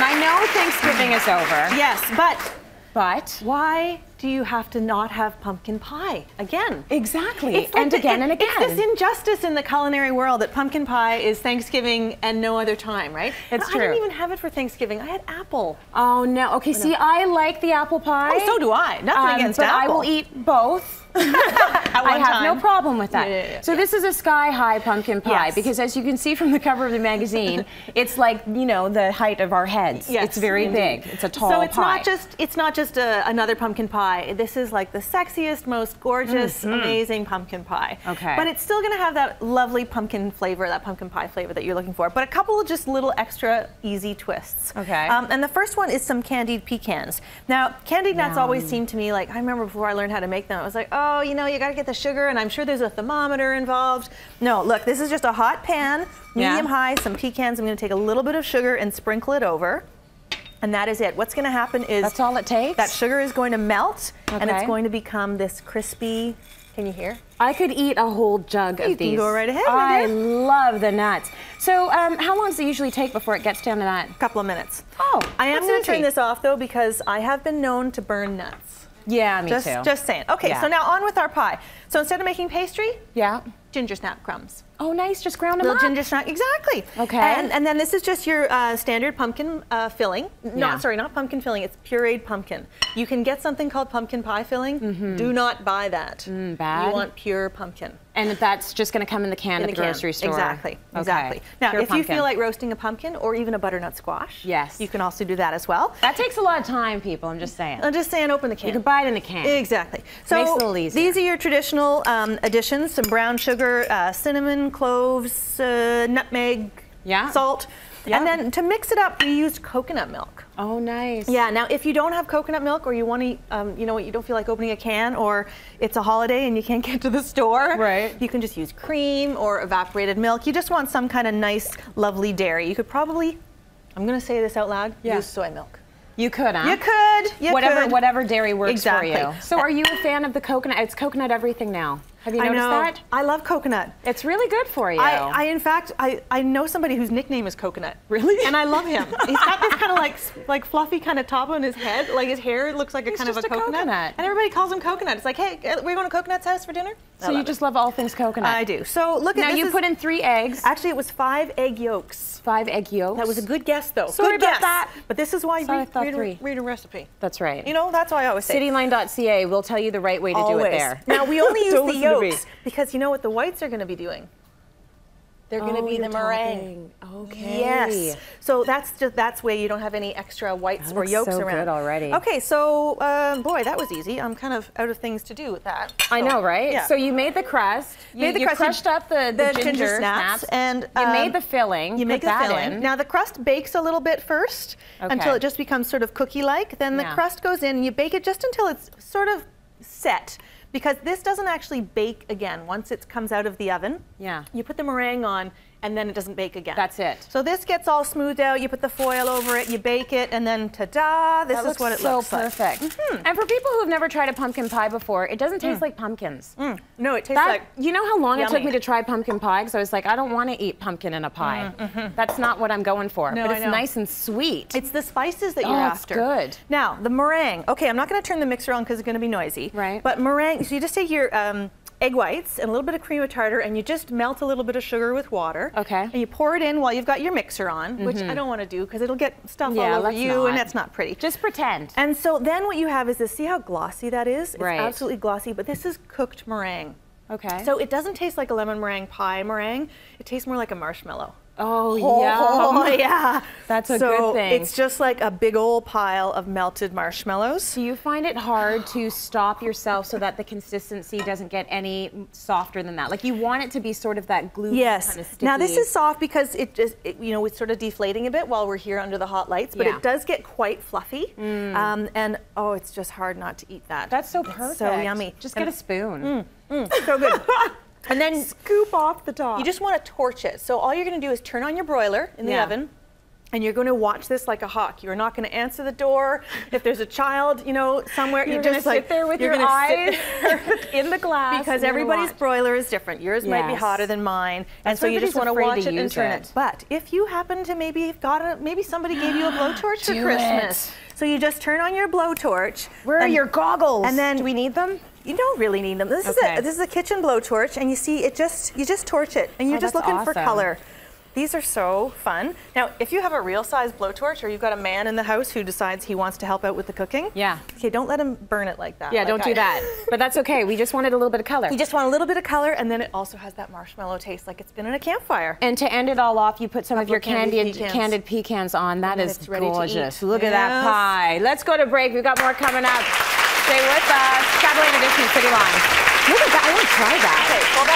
Listen, I know Thanksgiving is over. Yes, but why do you have to not have pumpkin pie again? Exactly, It's like again and again. It's this injustice in the culinary world that pumpkin pie is Thanksgiving and no other time, right? It's I true. didn't even have it for Thanksgiving. I had apple. Oh no. Okay, see, I like the apple pie. Oh, so do I. Nothing against but apple. I will eat both. I have no problem with that. Yeah. This is a sky-high pumpkin pie Yes. because, as you can see from the cover of the magazine, it's like, you know, the height of our heads. Yes, it's very big. It's a tall so it's pie. it's not just another pumpkin pie. This is like the sexiest, most gorgeous, amazing pumpkin pie. Okay. But it's still going to have that lovely pumpkin flavor, that pumpkin pie flavor that you're looking for. But a couple of just little extra easy twists. Okay. And the first one is some candied pecans. Now, candied nuts always seem to me like, I remember before I learned how to make them, I was like, oh, you know, you got to get the sugar, and I'm sure there's a thermometer involved. No, look, this is just a hot pan, medium high, some pecans. I'm going to take a little bit of sugar and sprinkle it over. And that is it. What's going to happen is that's all it takes? That sugar is going to melt, and it's going to become this crispy. Can you hear? I could eat a whole jug of these. You can go right ahead. I love the nuts. So how long does it usually take before it gets down to that? A couple of minutes. Oh, I am going to turn this off, though, because I have been known to burn nuts. Yeah, me too. Just saying. Okay, so now on with our pie. So instead of making pastry, ginger snap crumbs. Oh, nice. Just ground them up. Little ginger snap, exactly. Okay. And then this is just your standard pumpkin filling. Sorry, not pumpkin filling. It's pureed pumpkin. You can get something called pumpkin pie filling. Do not buy that. Bad. You want pure pumpkin. And that's just going to come in the can at the grocery store. Exactly. Exactly. Now, if you feel like roasting a pumpkin or even a butternut squash, you can also do that as well. That takes a lot of time, people. I'm just saying. Open the can. You can buy it in the can. Exactly. So makes it a little easier. These are your traditional additions: some brown sugar, cinnamon, cloves, nutmeg, salt. And then to mix it up, we used coconut milk. Oh, nice. Yeah, now if you don't have coconut milk, or you want to, you know what, you don't feel like opening a can, or it's a holiday and you can't get to the store, you can just use cream or evaporated milk. You just want some kind of nice, lovely dairy. You could probably, I'm going to say this out loud, use soy milk. You could, huh? You could. Whatever dairy works for you. So are you a fan of the coconut? It's coconut everything now. Have you noticed that? I love coconut. It's really good for you. In fact, I know somebody whose nickname is Coconut. Really? And I love him. He's got this kind of like fluffy kind of top on his head. Like his hair looks like a kind of a coconut. And everybody calls him Coconut. It's like, hey, we're going to Coconut's house for dinner? So you just love all things coconut. I do. So look at this. Now you put in 3 eggs. Actually, it was 5 egg yolks. 5 egg yolks. That was a good guess, though. Sorry about that. But this is why you read a recipe. That's right. You know, that's why I always say. Cityline.ca will tell you the right way to do it there. Now, we only use the yolks because you know what the whites are going to be doing? They're going to be the meringue. Okay. Yes. So that's where you don't have any extra whites or yolks around. Good already. Okay, so boy, that was easy. I'm kind of out of things to do with that. So, I know, right? Yeah. So you made the crust. You crushed up the ginger snaps, and you made the filling. You make the filling. Now the crust bakes a little bit first until it just becomes sort of cookie-like. Then the crust goes in, and you bake it just until it's sort of set. Because this doesn't actually bake again once it comes out of the oven. Yeah. You put the meringue on, and then it doesn't bake again. That's it. So this gets all smoothed out. You put the foil over it, you bake it, and then ta-da! This is what it looks like. So perfect. And for people who have never tried a pumpkin pie before, it doesn't taste like pumpkins. No, it tastes like You know how long it took me to try pumpkin pie? Because I was like, I don't want to eat pumpkin in a pie. That's not what I'm going for. No, but it's nice and sweet. It's the spices that you're after. It's good. Now, the meringue. Okay, I'm not going to turn the mixer on because it's going to be noisy. Right. But meringue, so you just take your egg whites and a little bit of cream of tartar, and you just melt a little bit of sugar with water. Okay. And you pour it in while you've got your mixer on, which I don't want to do because it'll get stuff all over you, and that's not pretty. Just pretend. And so then what you have is this. See how glossy that is? It's right. absolutely glossy, but this is cooked meringue. Okay. So it doesn't taste like a lemon meringue pie meringue. It tastes more like a marshmallow. Oh, yeah. Yeah. That's a good thing. It's just like a big old pile of melted marshmallows. Do you find it hard to stop yourself so that the consistency doesn't get any softer than that? Like you want it to be sort of that glue kind of sticky. Now this is soft because it's sort of deflating a bit while we're here under the hot lights, but it does get quite fluffy. And oh, it's just hard not to eat that. That's so perfect. It's so yummy. Just get a spoon. So good. And then scoop off the top. You just want to torch it. So all you're going to do is turn on your broiler in the oven, And you're going to watch this like a hawk. You're not going to answer the door. If there's a child, you know, somewhere, you're just sit there with your eyes in the glass. Because everybody's broiler is different. Yours might be hotter than mine, and so you just want to watch it and turn it. But if you happen to maybe somebody gave you a blowtorch for Christmas, so you just turn on your blowtorch. Where are your goggles? And then do we need them? You don't really need them. This is a kitchen blowtorch, and you see you just torch it, and you're just looking for color. These are so fun. Now, if you have a real size blowtorch, or you've got a man in the house who decides he wants to help out with the cooking, okay, don't let him burn it like that. Yeah, don't do that. But that's okay. We just wanted a little bit of color. You just want a little bit of color, and then it also has that marshmallow taste, like it's been in a campfire. And to end it all off, you put some of your candied pecans on. That is gorgeous. Look at that pie. Let's go to break. We've got more coming up. Stay with us. Chatelaine Edition, City Line. Look at that. I want to try that. Okay, well,